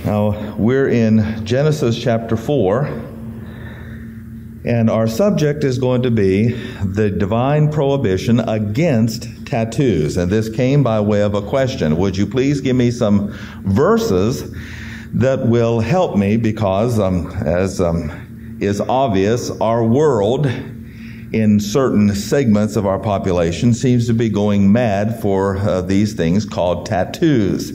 Now, we're in Genesis chapter 4, and our subject is going to be the divine prohibition against tattoos. And this came by way of a question. Would you please give me some verses that will help me, because, as is obvious, our world in certain segments of our population seems to be going mad for these things called tattoos.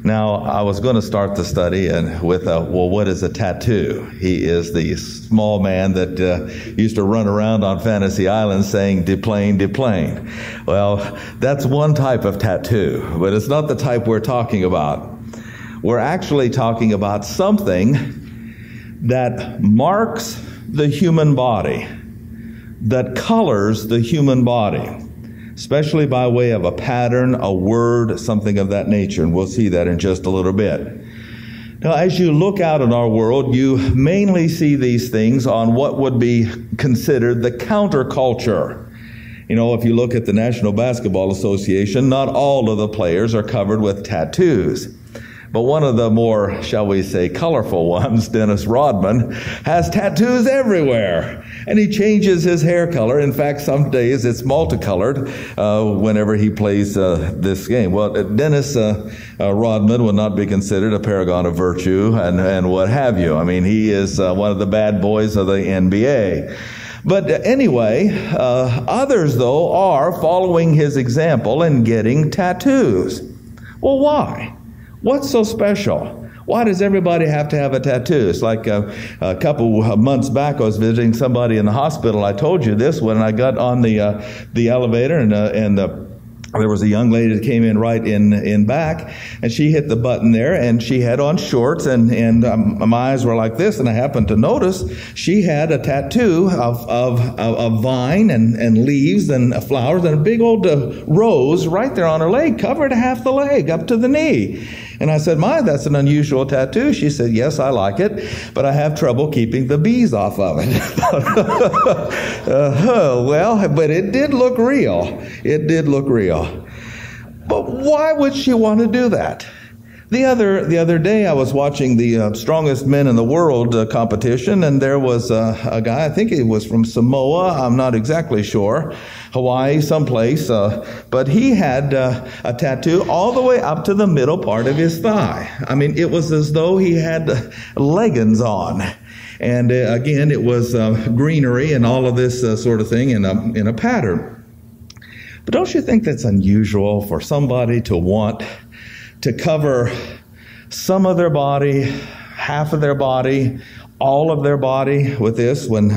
Now, I was going to start the study with, well, what is a tattoo? He is the small man that used to run around on Fantasy Island saying, deplane, deplane. Well, that's one type of tattoo, but it's not the type we're talking about. We're actually talking about something that marks the human body, that colors the human body, especially by way of a pattern, a word, something of that nature. And we'll see that in just a little bit. Now, as you look out in our world, you mainly see these things on what would be considered the counterculture. You know, if you look at the National Basketball Association, not all of the players are covered with tattoos. But one of the more, shall we say, colorful ones, Dennis Rodman, has tattoos everywhere. And he changes his hair color. In fact, some days it's multicolored whenever he plays this game. Well, Dennis Rodman would not be considered a paragon of virtue and what have you. I mean, he is one of the bad boys of the NBA. But anyway, others, though, are following his example and getting tattoos. Well, why? What's so special? Why does everybody have to have a tattoo? It's like a couple of months back, I was visiting somebody in the hospital. I told you this when I got on the elevator, and there was a young lady that came in right in back, and she hit the button there, and she had on shorts, and my eyes were like this, and I happened to notice she had a tattoo of vine and leaves and flowers and a big old rose right there on her leg, covered half the leg up to the knee. And I said, "My, that's an unusual tattoo." She said, "Yes, I like it, but I have trouble keeping the bees off of it." Well, but it did look real. It did look real. But why would she want to do that? The other day, I was watching the Strongest Men in the World competition, and there was a guy, I think he was from Samoa, I'm not exactly sure, Hawaii, someplace, but he had a tattoo all the way up to the middle part of his thigh. I mean, it was as though he had leggings on. And again, it was greenery and all of this sort of thing in a pattern. But don't you think that's unusual for somebody to want to cover some of their body, half of their body, all of their body with this? When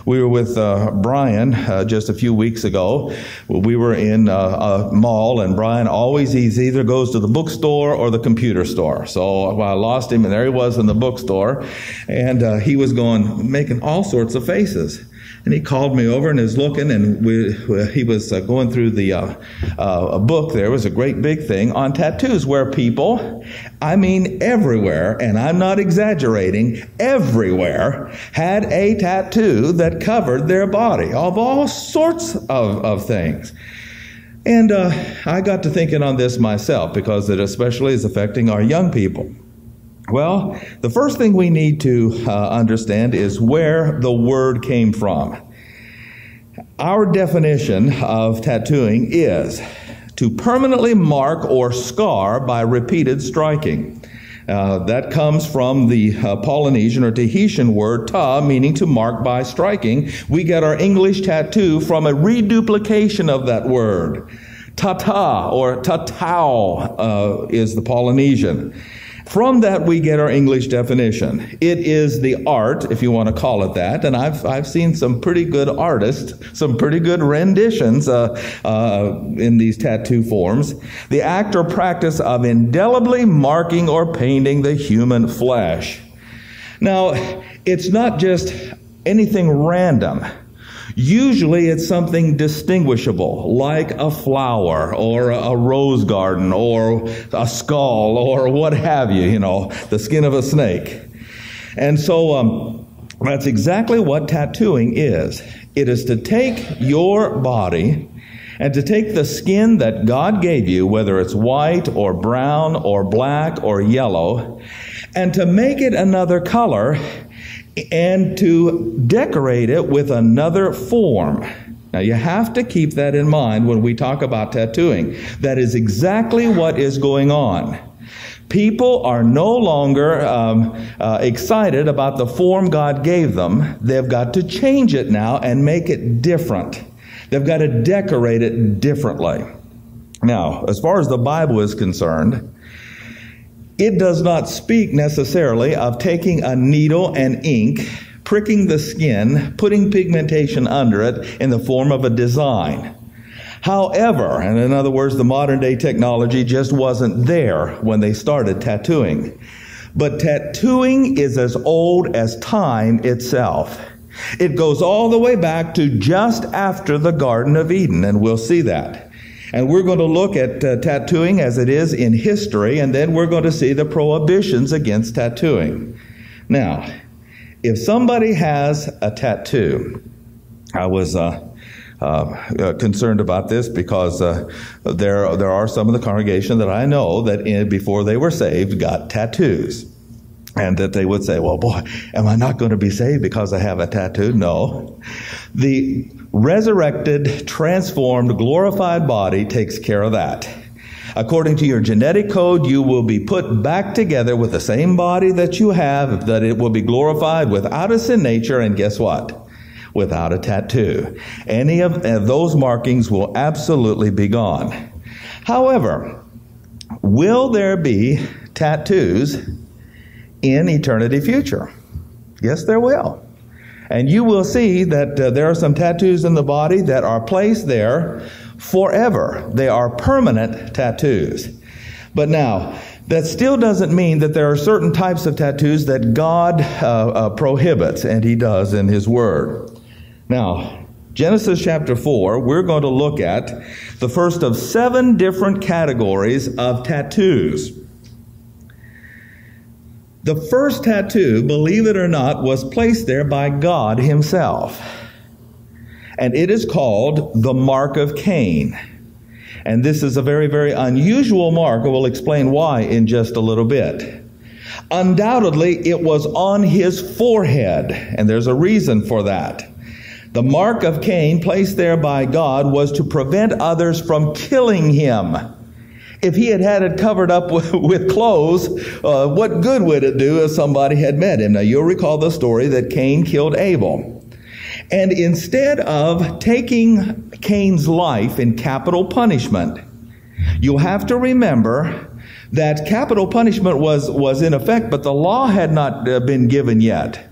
we were with Brian just a few weeks ago, we were in a mall, and Brian he either goes to the bookstore or the computer store. So I lost him, and there he was in the bookstore, and he was making all sorts of faces. And he called me over and is looking, and he was going through a book. There was a great big thing on tattoos where people, I mean everywhere, and I'm not exaggerating, everywhere had a tattoo that covered their body of all sorts of things. And I got to thinking on this myself, because it especially is affecting our young people. Well, the first thing we need to understand is where the word came from. Our definition of tattooing is to permanently mark or scar by repeated striking. That comes from the Polynesian or Tahitian word ta, meaning to mark by striking. We get our English tattoo from a reduplication of that word. Tata or tatau is the Polynesian. From that, we get our English definition. It is the art, if you want to call it that, and I've seen some pretty good artists, some pretty good renditions in these tattoo forms. The act or practice of indelibly marking or painting the human flesh. Now, it's not just anything random. Usually it's something distinguishable, like a flower or a rose garden or a skull or what have you, the skin of a snake. And so that's exactly what tattooing is. It is to take your body and to take the skin that God gave you, whether it's white or brown or black or yellow, and to make it another color and to decorate it with another form. Now, you have to keep that in mind when we talk about tattooing. That is exactly what is going on. People are no longer excited about the form God gave them. They've got to change it now and make it different. They've got to decorate it differently. Now, as far as the Bible is concerned, it does not speak necessarily of taking a needle and ink, pricking the skin, putting pigmentation under it in the form of a design. However, and in other words, the modern day technology just wasn't there when they started tattooing. But tattooing is as old as time itself. It goes all the way back to just after the Garden of Eden, and we'll see that. And we're going to look at tattooing as it is in history, and then we're going to see the prohibitions against tattooing. Now, if somebody has a tattoo, I was concerned about this because there are some of the congregation that I know that before they were saved got tattoos. And that they would say, well, boy, am I not going to be saved because I have a tattoo? No. The resurrected, transformed, glorified body takes care of that. According to your genetic code, you will be put back together with the same body that you have, that it will be glorified without a sin nature, and guess what? Without a tattoo. Any of those markings will absolutely be gone. However, will there be tattoos in eternity future? Yes, there will. And you will see that there are some tattoos in the body that are placed there forever. They are permanent tattoos. But now, that still doesn't mean that there are certain types of tattoos that God prohibits, and He does in His Word. Now, Genesis chapter 4, we're going to look at the first of 7 different categories of tattoos. The first tattoo, believe it or not, was placed there by God Himself. And it is called the mark of Cain. And this is a very, very unusual mark. I will explain why in just a little bit. Undoubtedly, it was on his forehead, and there's a reason for that. The mark of Cain, placed there by God, was to prevent others from killing him. If he had had it covered up with clothes, what good would it do if somebody had met him? Now, you'll recall the story that Cain killed Abel. And instead of taking Cain's life in capital punishment, you'll have to remember that capital punishment was in effect, but the law had not been given yet.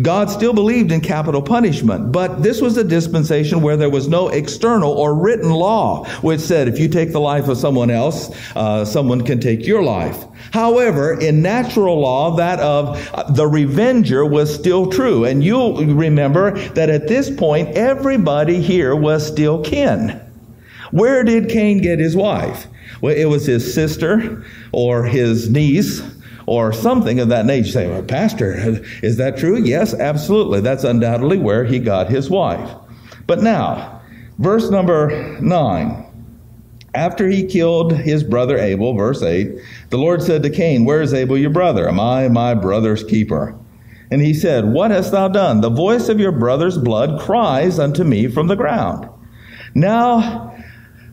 God still believed in capital punishment, but this was a dispensation where there was no external or written law, which said if you take the life of someone else, someone can take your life. However, in natural law, that of the revenger was still true. And you'll remember that at this point, everybody here was still kin. Where did Cain get his wife? Well, it was his sister or his niece, or something of that nature. You say, well, Pastor, is that true? Yes, absolutely. That's undoubtedly where he got his wife. But now, verse number 9. After he killed his brother Abel, verse 8, the Lord said to Cain, where is Abel your brother? Am I my brother's keeper? And he said, what hast thou done? The voice of your brother's blood cries unto me from the ground. Now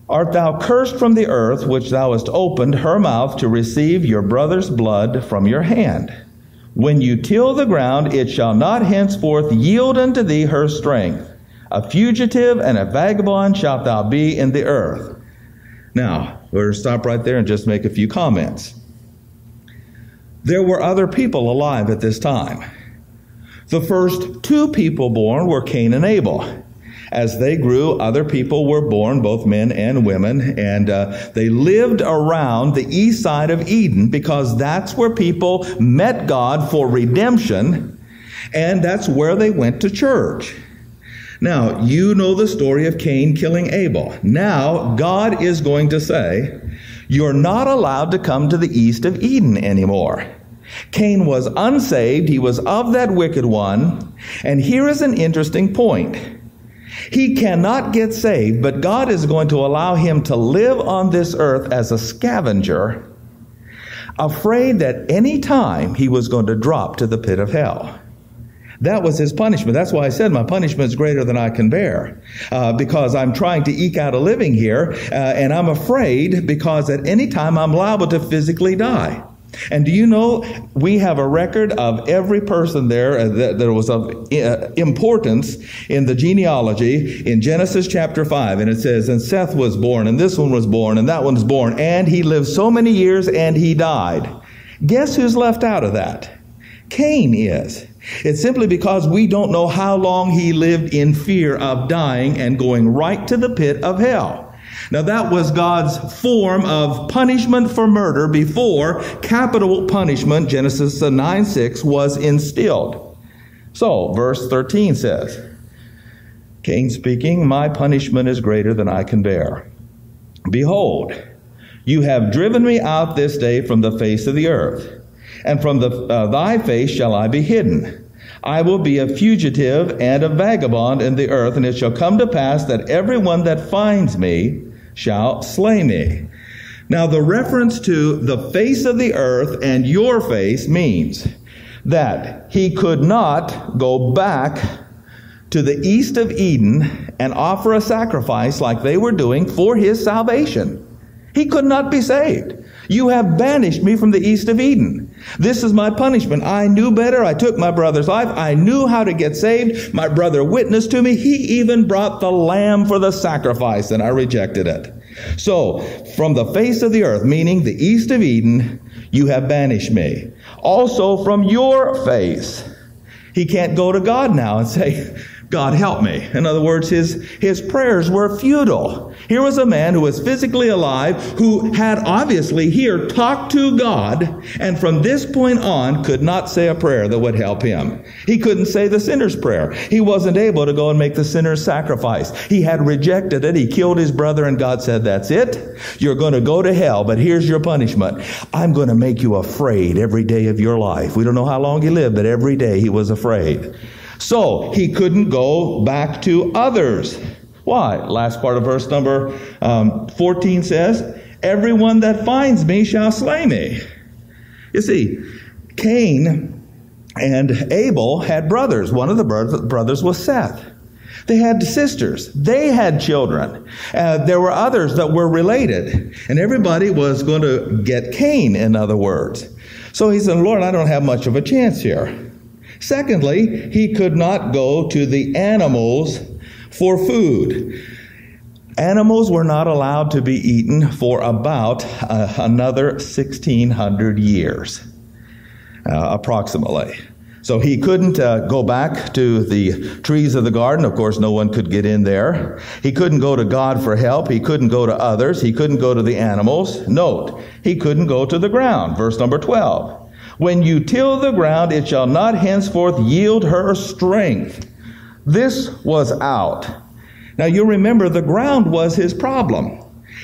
art thou cursed from the earth, which thou hast opened her mouth to receive your brother's blood from your hand. When you till the ground, it shall not henceforth yield unto thee her strength. A fugitive and a vagabond shalt thou be in the earth. Now, we're going to stop right there and just make a few comments. There were other people alive at this time. The first 2 people born were Cain and Abel. As they grew, other people were born, both men and women, and they lived around the east side of Eden because that's where people met God for redemption, and that's where they went to church. Now, you know the story of Cain killing Abel. Now, God is going to say, you're not allowed to come to the east of Eden anymore. Cain was unsaved. He was of that wicked one. And here is an interesting point. He cannot get saved, but God is going to allow him to live on this earth as a scavenger, afraid that any time he was going to drop to the pit of hell. That was his punishment. That's why I said my punishment is greater than I can bear, because I'm trying to eke out a living here, and I'm afraid because at any time I'm liable to physically die. And do you know, we have a record of every person there that was of importance in the genealogy in Genesis chapter 5. And it says, and Seth was born, and this one was born, and that one was born, and he lived so many years, and he died. Guess who's left out of that? Cain is. It's simply because we don't know how long he lived in fear of dying and going right to the pit of hell. Now that was God's form of punishment for murder before capital punishment, Genesis 9:6, was instilled. So, verse 13 says, Cain speaking, my punishment is greater than I can bear. Behold, you have driven me out this day from the face of the earth, and from thy face shall I be hidden. I will be a fugitive and a vagabond in the earth, and it shall come to pass that everyone that finds me shall slay me. Now, the reference to the face of the earth and your face means that he could not go back to the east of Eden and offer a sacrifice like they were doing for his salvation. He could not be saved. You have banished me from the east of Eden. This is my punishment. I knew better. I took my brother's life. I knew how to get saved. My brother witnessed to me. He even brought the lamb for the sacrifice, and I rejected it. So, from the face of the earth, meaning the east of Eden, you have banished me. Also from your face. He can't go to God now and say, God, help me. In other words, his prayers were futile. Here was a man who was physically alive, who had obviously here talked to God, and from this point on could not say a prayer that would help him. He couldn't say the sinner's prayer. He wasn't able to go and make the sinner's sacrifice. He had rejected it. He killed his brother, and God said, that's it. You're going to go to hell, but here's your punishment. I'm going to make you afraid every day of your life. We don't know how long he lived, but every day he was afraid. So he couldn't go back to others. Why? Last part of verse number 14 says, everyone that finds me shall slay me. You see, Cain and Abel had brothers. One of the brothers was Seth. They had sisters. They had children. There were others that were related. And everybody was going to get Cain, in other words. So he said, Lord, I don't have much of a chance here. Secondly, he could not go to the animals for food. Animals were not allowed to be eaten for about another 1,600 years, approximately. So he couldn't go back to the trees of the garden. Of course, no one could get in there. He couldn't go to God for help. He couldn't go to others. He couldn't go to the animals. Note, he couldn't go to the ground. Verse number 12. When you till the ground, it shall not henceforth yield her strength. This was out. Now you remember the ground was his problem.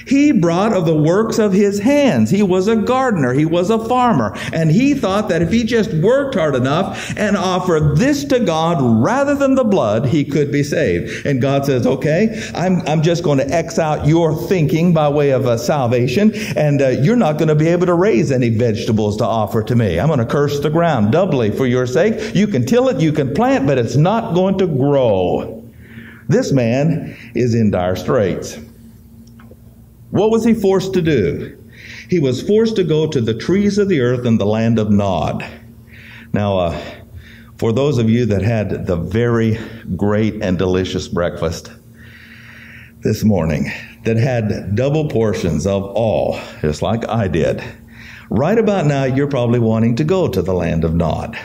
He brought of the works of his hands. He was a gardener. He was a farmer. And he thought that if he just worked hard enough and offered this to God rather than the blood, he could be saved. And God says, okay, I'm just going to X out your thinking by way of salvation. And you're not going to be able to raise any vegetables to offer to me. I'm going to curse the ground doubly for your sake. You can till it, you can plant, but it's not going to grow. This man is in dire straits. What was he forced to do? He was forced to go to the trees of the earth in the land of Nod. Now, for those of you that had the very great and delicious breakfast this morning, that had double portions of all, just like I did, right about now you're probably wanting to go to the land of Nod.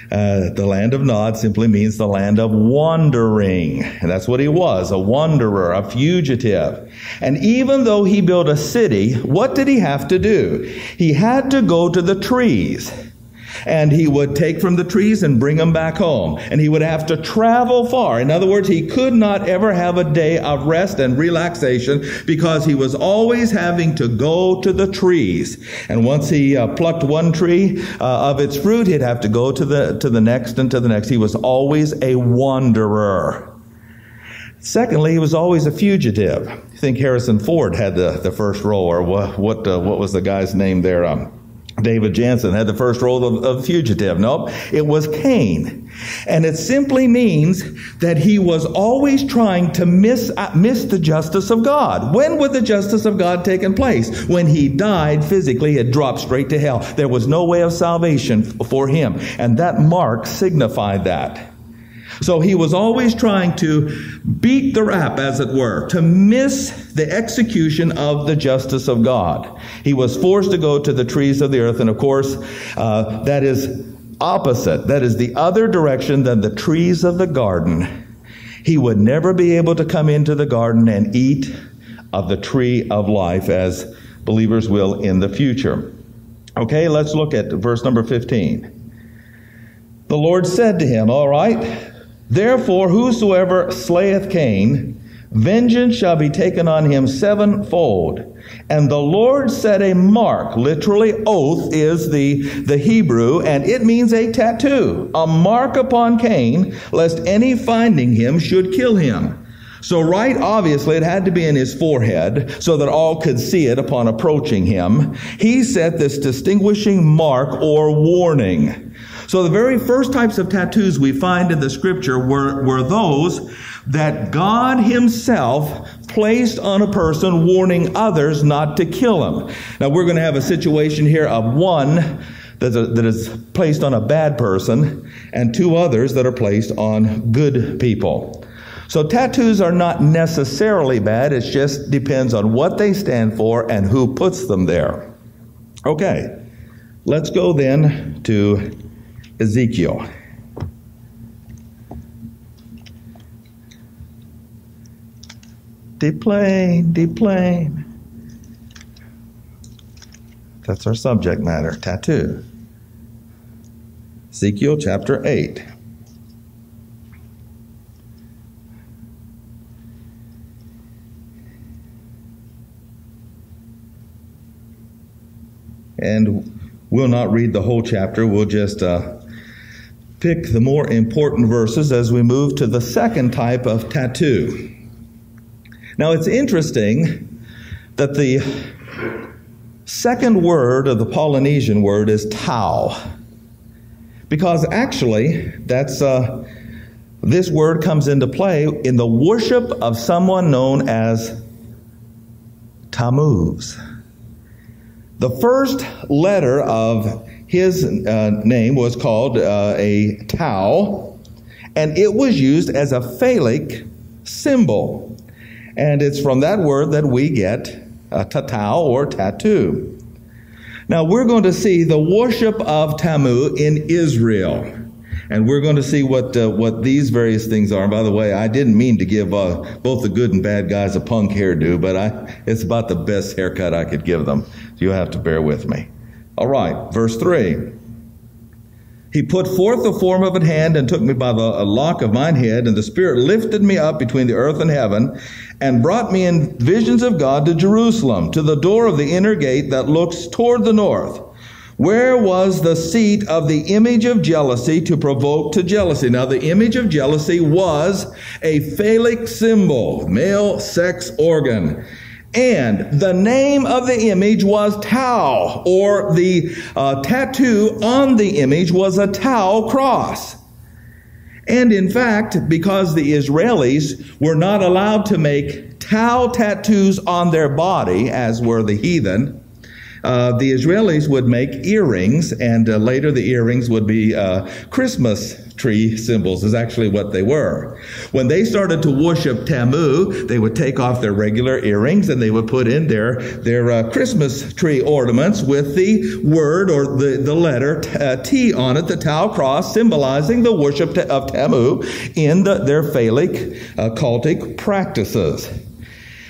The land of Nod simply means the land of wandering. And that's what he was, a wanderer, a fugitive. And even though he built a city, what did he have to do? He had to go to the trees. And he would take from the trees and bring them back home. And he would have to travel far. In other words, he could not ever have a day of rest and relaxation because he was always having to go to the trees. And once he plucked one tree of its fruit, he'd have to go to the next and to the next. He was always a wanderer. Secondly, he was always a fugitive. I think Harrison Ford had the first role, or what was the guy's name there? David Jansen had the first role of fugitive. Nope, it was Cain. And it simply means that he was always trying to miss the justice of God. When would the justice of God taken place? When he died physically, it dropped straight to hell. There was no way of salvation for him. And that mark signified that. So he was always trying to beat the rap, as it were, to miss the execution of the justice of God. He was forced to go to the trees of the earth, and of course, that is opposite. That is the other direction than the trees of the garden. He would never be able to come into the garden and eat of the tree of life, as believers will in the future. Okay, let's look at verse number 15. The Lord said to him, all right, therefore, whosoever slayeth Cain, vengeance shall be taken on him sevenfold. And the Lord set a mark, literally oath is the Hebrew, and it means a tattoo, a mark upon Cain, lest any finding him should kill him. So right, obviously, it had to be in his forehead so that all could see it upon approaching him. He set this distinguishing mark or warning. So the very first types of tattoos we find in the scripture were those that God himself placed on a person, warning others not to kill him. Now we're going to have a situation here of one that is placed on a bad person and two others that are placed on good people. So tattoos are not necessarily bad. It just depends on what they stand for and who puts them there. Okay, let's go then to Ezekiel. Deplane. That's our subject matter, tattoo. Ezekiel chapter 8. And we'll not read the whole chapter. We'll just pick the more important verses as we move to the second type of tattoo. Now, it's interesting that the second word of the Polynesian word is tau, because actually that's this word comes into play in the worship of someone known as Tammuz. The first letter of his name was called a tau, and it was used as a phallic symbol. And it's from that word that we get tatau or tattoo. Now we're going to see the worship of Tammuz in Israel. And we're going to see what these various things are. And by the way, I didn't mean to give both the good and bad guys a punk hairdo, but it's about the best haircut I could give them. So you'll have to bear with me. All right, verse 3. He put forth the form of an hand and took me by the lock of mine head, and the Spirit lifted me up between the earth and heaven, and brought me in visions of God to Jerusalem, to the door of the inner gate that looks toward the north, where was the seat of the image of jealousy to provoke to jealousy. Now, the image of jealousy was a phallic symbol, male sex organ. And the name of the image was Tau, or the tattoo on the image was a Tau cross. And in fact, because the Israelis were not allowed to make Tau tattoos on their body, as were the heathen, the Israelis would make earrings, and later the earrings would be Christmas tree symbols, is actually what they were. When they started to worship Tammuz, they would take off their regular earrings and they would put in their Christmas tree ornaments with the word or the letter T on it, the Tau cross, symbolizing the worship of Tammuz in their phallic cultic practices.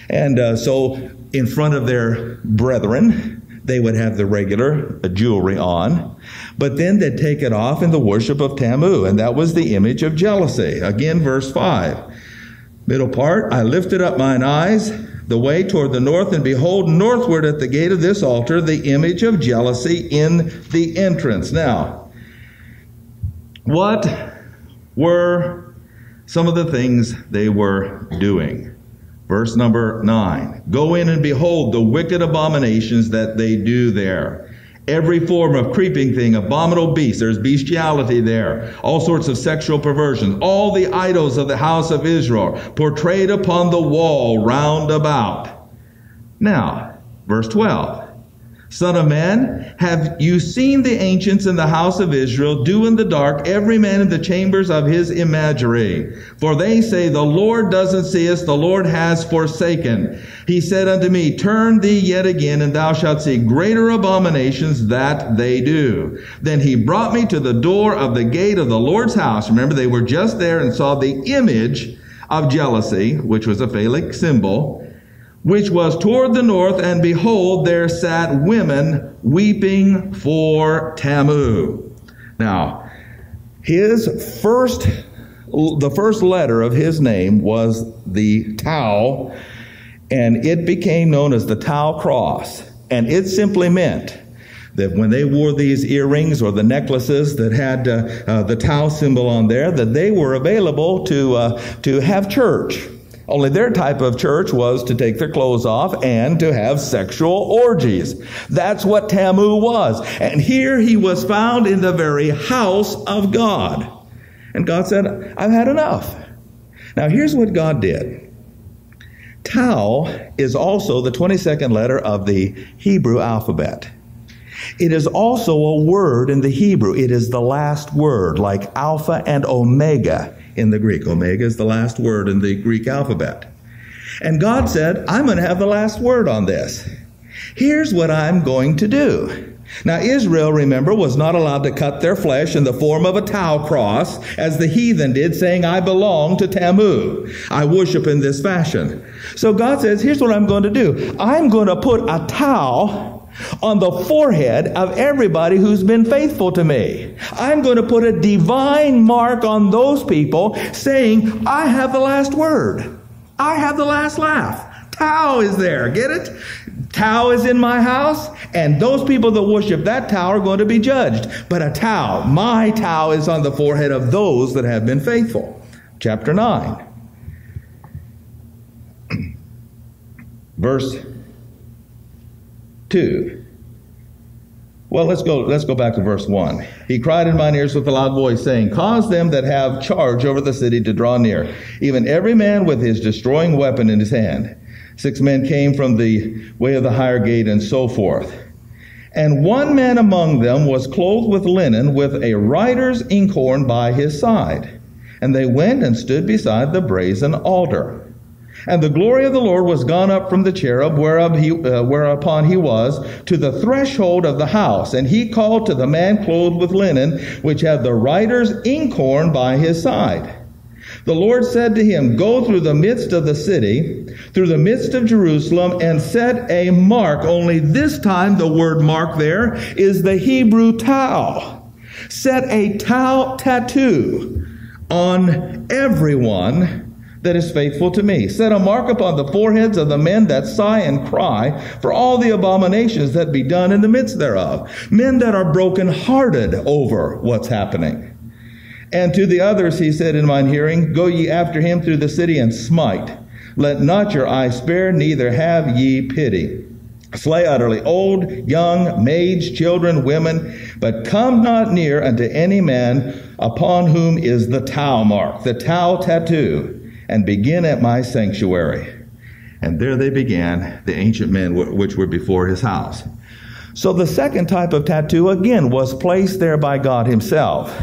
And so in front of their brethren, they would have the regular jewelry on, but then they'd take it off in the worship of Tammuz, and that was the image of jealousy. Again, verse 5. Middle part, I lifted up mine eyes the way toward the north, and behold, northward at the gate of this altar, the image of jealousy in the entrance. Now, what were some of the things they were doing. Verse number 9. Go in and behold the wicked abominations that they do there. Every form of creeping thing, abominable beast, there's bestiality there. All sorts of sexual perversions. All the idols of the house of Israel portrayed upon the wall round about. Now, verse 12. Son of man, have you seen the ancients in the house of Israel do in the dark, every man in the chambers of his imagery? For they say, the Lord doesn't see us, the Lord has forsaken. He said unto me, turn thee yet again, and thou shalt see greater abominations that they do. Then he brought me to the door of the gate of the Lord's house. Remember, they were just there and saw the image of jealousy, which was a phallic symbol, which was toward the north, and behold, there sat women weeping for Tammuz. Now, the first letter of his name was the Tau, and it became known as the Tau cross. And it simply meant that when they wore these earrings or the necklaces that had the Tau symbol on there, that they were available to have church. Only their type of church was to take their clothes off and to have sexual orgies. That's what Tammuz was. And here he was found in the very house of God. And God said, I've had enough. Now here's what God did. Tau is also the 22nd letter of the Hebrew alphabet. It is also a word in the Hebrew. It is the last word, like Alpha and Omega in the Greek. Omega is the last word in the Greek alphabet. And God said, I'm going to have the last word on this. Here's what I'm going to do. Now, Israel, remember, was not allowed to cut their flesh in the form of a Tau cross, as the heathen did, saying, I belong to Tammuz. I worship in this fashion. So God says, here's what I'm going to do. I'm going to put a Tau on the forehead of everybody who's been faithful to me. I'm going to put a divine mark on those people saying, I have the last word. I have the last laugh. Tau is there. Get it? Tau is in my house, and those people that worship that Tau are going to be judged. But a Tau, my Tau, is on the forehead of those that have been faithful. Chapter 9. Verse 2. Well, let's go back to verse 1. He cried in mine ears with a loud voice, saying, cause them that have charge over the city to draw near, even every man with his destroying weapon in his hand. 6 men came from the way of the higher gate, and so forth. And one man among them was clothed with linen, with a writer's inkhorn by his side. And they went and stood beside the brazen altar. And the glory of the Lord was gone up from the cherub whereupon he was to the threshold of the house. And he called to the man clothed with linen, which had the writer's inkhorn by his side. The Lord said to him, go through the midst of the city, through the midst of Jerusalem, and set a mark. Only this time the word mark there is the Hebrew Tau. Set a Tau tattoo on everyone that is faithful to me. Set a mark upon the foreheads of the men that sigh and cry for all the abominations that be done in the midst thereof. Men that are broken-hearted over what's happening. And to the others he said in mine hearing, go ye after him through the city and smite. Let not your eye spare, neither have ye pity. Slay utterly old, young, maids, children, women, but come not near unto any man upon whom is the Tau mark, the Tau tattoo, and begin at my sanctuary. And there they began, the ancient men which were before his house. So the second type of tattoo, again, was placed there by God himself.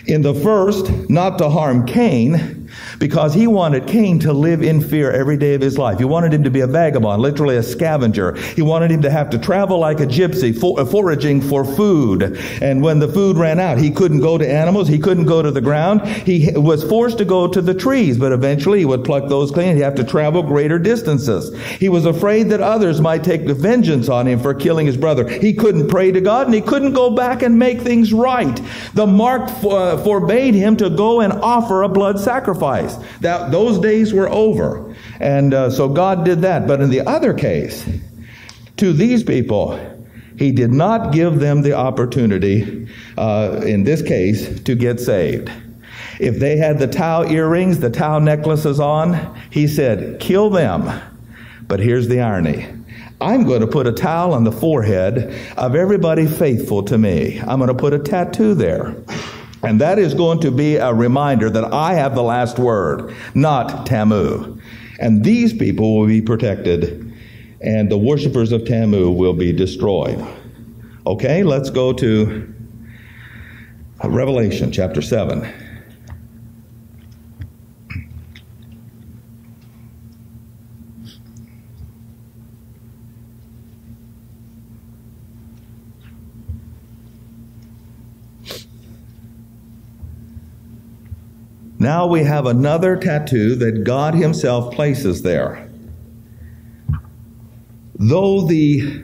In the first, not to harm Cain, because he wanted Cain to live in fear every day of his life. He wanted him to be a vagabond, literally a scavenger. He wanted him to have to travel like a gypsy, foraging for food. And when the food ran out, he couldn't go to animals. He couldn't go to the ground. He was forced to go to the trees, but eventually he would pluck those clean. He'd have to travel greater distances. He was afraid that others might take vengeance on him for killing his brother. He couldn't pray to God, and he couldn't go back and make things right. The mark forbade him to go and offer a blood sacrifice. Those days were over. And so God did that. But in the other case, to these people, he did not give them the opportunity, in this case, to get saved. If they had the Tau earrings, the Tau necklaces on, he said, kill them. But here's the irony. I'm going to put a towel on the forehead of everybody faithful to me. I'm going to put a tattoo there. And that is going to be a reminder that I have the last word, not Tamu. And these people will be protected, and the worshipers of Tamu will be destroyed. Okay, let's go to Revelation chapter 7. Now we have another tattoo that God himself places there. Though the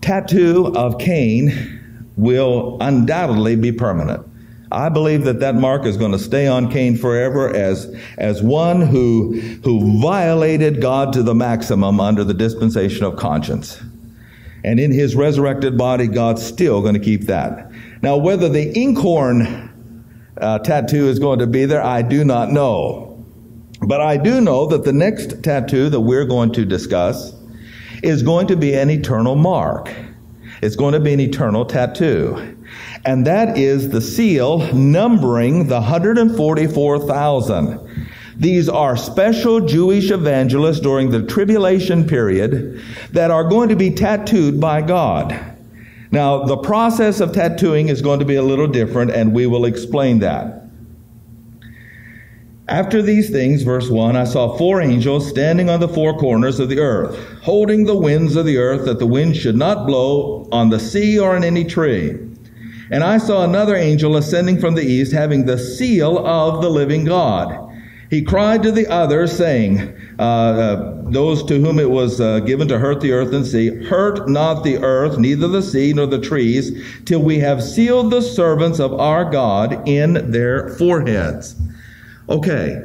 tattoo of Cain will undoubtedly be permanent, I believe that mark is going to stay on Cain forever as one who violated God to the maximum under the dispensation of conscience. And in his resurrected body, God's still going to keep that. Now, whether the inkhorn tattoo is going to be there, I do not know. But I do know that the next tattoo that we're going to discuss is going to be an eternal mark. It's going to be an eternal tattoo. And that is the seal numbering the 144,000. These are special Jewish evangelists during the tribulation period that are going to be tattooed by God. Now, the process of tattooing is going to be a little different, and we will explain that. After these things, verse 1, I saw 4 angels standing on the 4 corners of the earth, holding the winds of the earth, that the wind should not blow on the sea or on any tree. And I saw another angel ascending from the east, having the seal of the living God. He cried to the others, saying, those to whom it was given to hurt the earth and sea, hurt not the earth, neither the sea nor the trees, till we have sealed the servants of our God in their foreheads. Okay,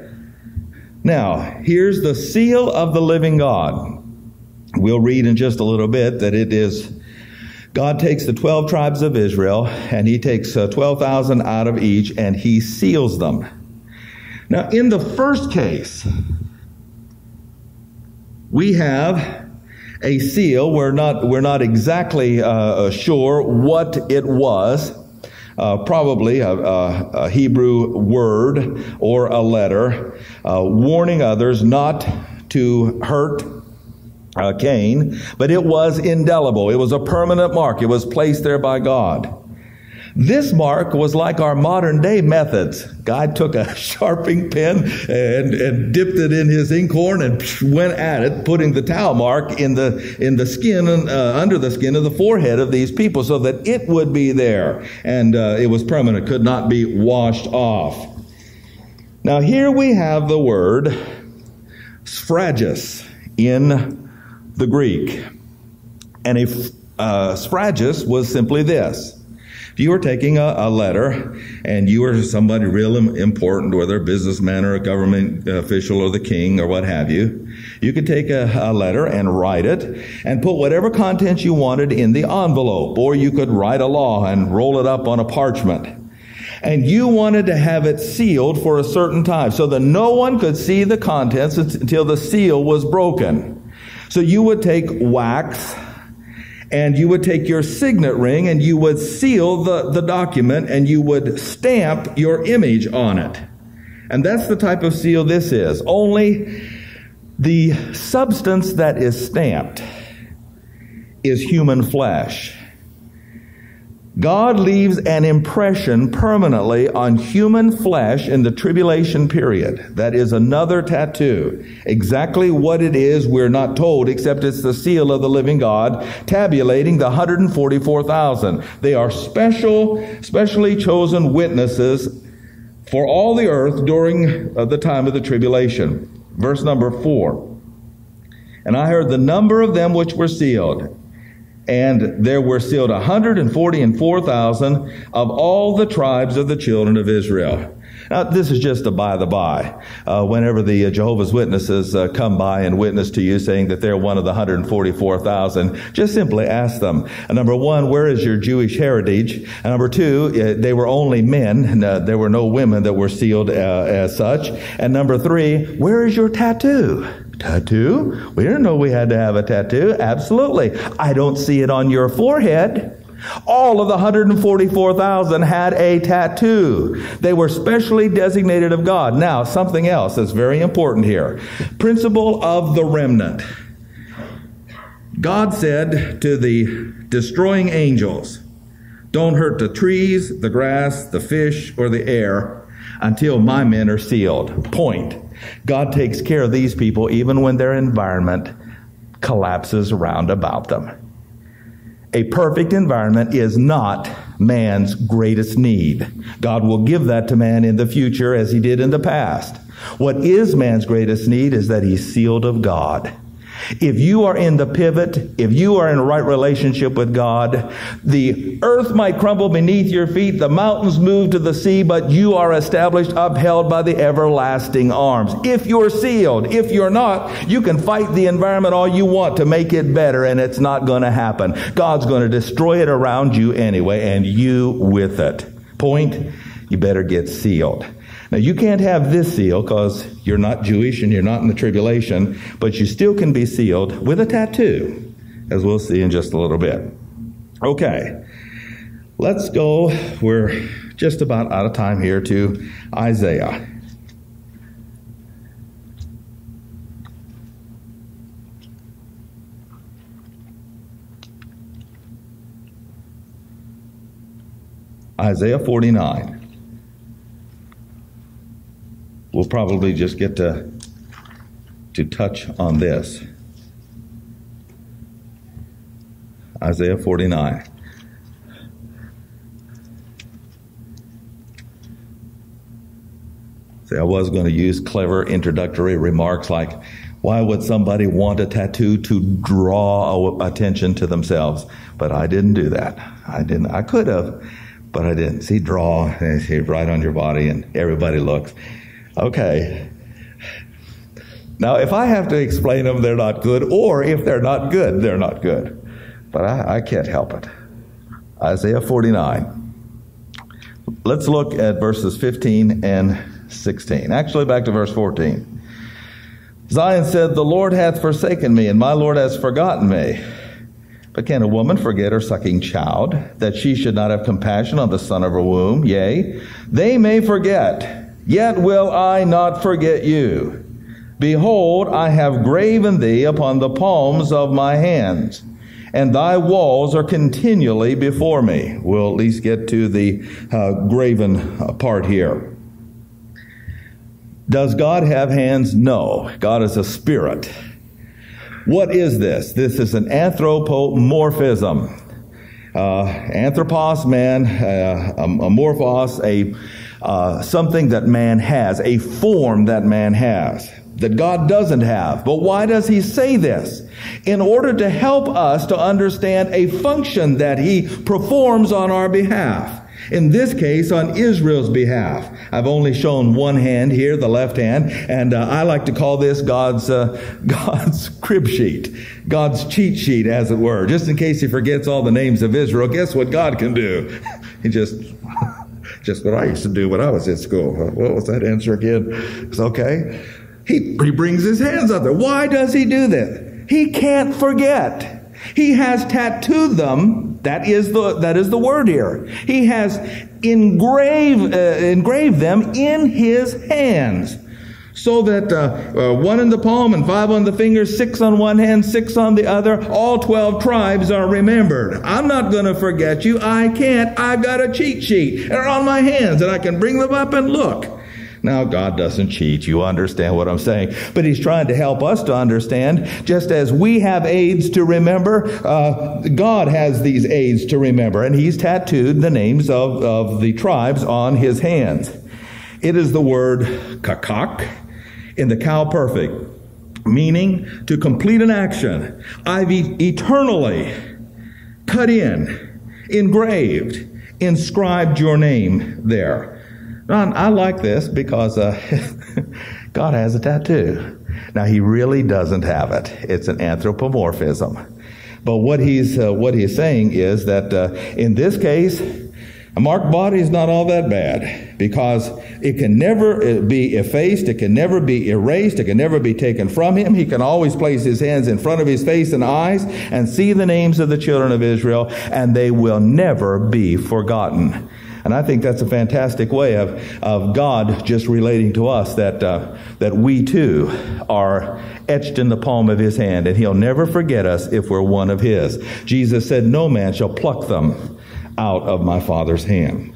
now here's the seal of the living God. We'll read in just a little bit that it is, God takes the 12 tribes of Israel, and he takes 12,000 out of each, and he seals them. Now, in the first case, we have a seal. We're not exactly sure what it was. Probably a Hebrew word or a letter warning others not to hurt Cain, but it was indelible. It was a permanent mark. It was placed there by God. This mark was like our modern day methods. God took a sharpening pen and dipped it in his inkhorn and went at it, putting the towel mark in the skin, under the skin of the forehead of these people, so that it would be there. And it was permanent, could not be washed off. Now here we have the word sphragis in the Greek. And a sphragis was simply this. If you were taking a letter and you were somebody real important, whether a businessman or a government official or the king or what have you, you could take a letter and write it and put whatever contents you wanted in the envelope, or you could write a law and roll it up on a parchment. And you wanted to have it sealed for a certain time so that no one could see the contents until the seal was broken. So you would take wax, and you would take your signet ring and you would seal the document, and you would stamp your image on it. And that's the type of seal this is. Only the substance that is stamped is human flesh. God leaves an impression permanently on human flesh in the tribulation period. That is another tattoo. Exactly what it is, we're not told, except it's the seal of the living God, tabulating the 144,000. They are specially chosen witnesses for all the earth during the time of the tribulation. Verse number 4. And I heard the number of them which were sealed. And there were sealed 144,000 of all the tribes of the children of Israel. Now, this is just a by the by. Whenever the Jehovah's Witnesses come by and witness to you saying that they're one of the 144,000, just simply ask them, number one, where is your Jewish heritage? And number two, they were only men. There were no women that were sealed as such. And number three, where is your tattoo? Tattoo? We didn't know we had to have a tattoo. Absolutely. I don't see it on your forehead. All of the 144,000 had a tattoo. They were specially designated of God. Now, something else that's very important here. Principle of the remnant. God said to the destroying angels, don't hurt the trees, the grass, the fish, or the air until my men are sealed. Point. God takes care of these people even when their environment collapses around about them. A perfect environment is not man's greatest need. God will give that to man in the future as he did in the past. What is man's greatest need is that he's sealed of God. If you are in the pivot, if you are in a right relationship with God, the earth might crumble beneath your feet, the mountains move to the sea, but you are established, upheld by the everlasting arms. If you're sealed, if you're not, you can fight the environment all you want to make it better, and it's not going to happen. God's going to destroy it around you anyway, and you with it. Point, you better get sealed. Now, you can't have this seal because you're not Jewish and you're not in the tribulation, but you still can be sealed with a tattoo, as we'll see in just a little bit. Okay, let's go. We're just about out of time here to Isaiah. Isaiah 49. We'll probably just get to touch on this. Isaiah 49. See, I was going to use clever introductory remarks like, why would somebody want a tattoo to draw attention to themselves? But I didn't do that. I could have, but I didn't. See, draw, see, right on your body, and everybody looks. Okay. Now, if I have to explain them, they're not good, or if they're not good, they're not good. But I can't help it. Isaiah 49. Let's look at verses 15 and 16. Actually, back to verse 14. Zion said, the Lord hath forsaken me, and my Lord has forgotten me. But can a woman forget her sucking child, that she should not have compassion on the son of her womb? Yea, they may forget, yet will I not forget you. Behold, I have graven thee upon the palms of my hands, and thy walls are continually before me. We'll at least get to the graven part here. Does God have hands? No. God is a spirit. What is this? This is an anthropomorphism. Anthropos, man, amorphos, something that man has, a form that man has, that God doesn't have. But why does he say this? In order to help us to understand a function that he performs on our behalf. In this case, on Israel's behalf. I've only shown one hand here, the left hand, and I like to call this God's crib sheet, God's cheat sheet, as it were. Just in case he forgets all the names of Israel, guess what God can do? He just what I used to do when I was in school. What was that answer again? It's okay. He brings his hands up there. Why does he do this? He can't forget. He has tattooed them. That is the word here. He has engraved them in his hands, so that one in the palm and 5 on the fingers, 6 on one hand, 6 on the other, all 12 tribes are remembered. I'm not going to forget you. I can't. I've got a cheat sheet. They're on my hands, and I can bring them up and look. Now, God doesn't cheat. You understand what I'm saying. But he's trying to help us to understand, just as we have aids to remember, God has these aids to remember. And he's tattooed the names of the tribes on his hands. It is the word kakak in the cow perfect, meaning to complete an action. I've eternally cut in, engraved, inscribed your name there. I like this because God has a tattoo. Now, he really doesn't have it. It's an anthropomorphism. But what he's saying is that in this case, a marked body is not all that bad, because it can never be effaced, it can never be erased, it can never be taken from him. He can always place his hands in front of his face and eyes and see the names of the children of Israel, and they will never be forgotten. And I think that's a fantastic way of God just relating to us that we too are etched in the palm of his hand, and he'll never forget us if we're one of his. Jesus said, "No man shall pluck them out of my Father's hand."